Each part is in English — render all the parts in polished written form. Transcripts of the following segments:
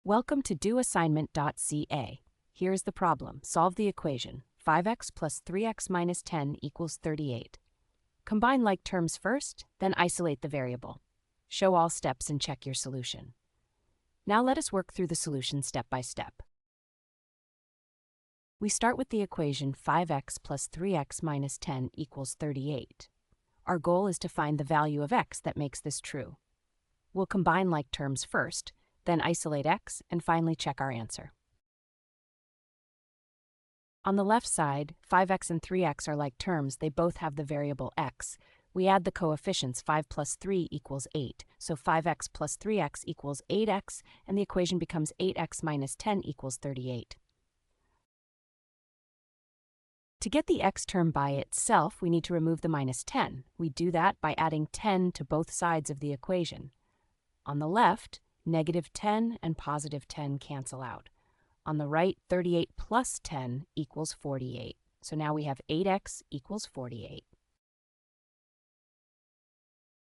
Welcome to doassignment-ca. Here's the problem. Solve the equation. 5x plus 3x minus 10 equals 38. Combine like terms first, then isolate the variable. Show all steps and check your solution. Now let us work through the solution step by step. We start with the equation 5x plus 3x minus 10 equals 38. Our goal is to find the value of x that makes this true. We'll combine like terms first, then isolate x, and finally check our answer. On the left side, 5x and 3x are like terms. They both have the variable x. We add the coefficients. 5 plus 3 equals 8. So 5x plus 3x equals 8x, and the equation becomes 8x minus 10 equals 38. To get the x term by itself, we need to remove the minus 10. We do that by adding 10 to both sides of the equation. On the left, negative 10 and positive 10 cancel out. On the right, 38 plus 10 equals 48. So now we have 8x equals 48.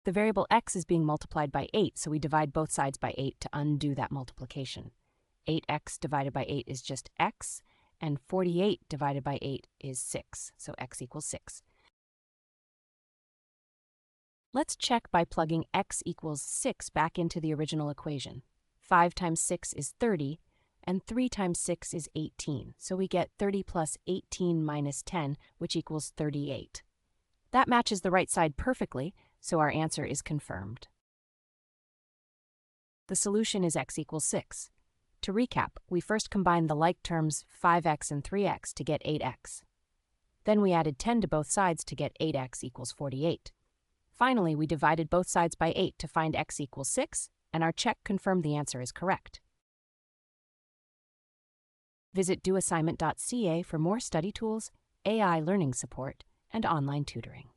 The variable x is being multiplied by 8, so we divide both sides by 8 to undo that multiplication. 8x divided by 8 is just x, and 48 divided by 8 is 6, so x equals 6. Let's check by plugging x equals 6 back into the original equation. 5 times 6 is 30, and 3 times 6 is 18, so we get 30 plus 18 minus 10, which equals 38. That matches the right side perfectly, so our answer is confirmed. The solution is x equals 6. To recap, we first combined the like terms 5x and 3x to get 8x. Then we added 10 to both sides to get 8x equals 48. Finally, we divided both sides by 8 to find x equals 6, and our check confirmed the answer is correct. Visit doassignment.ca for more study tools, AI learning support, and online tutoring.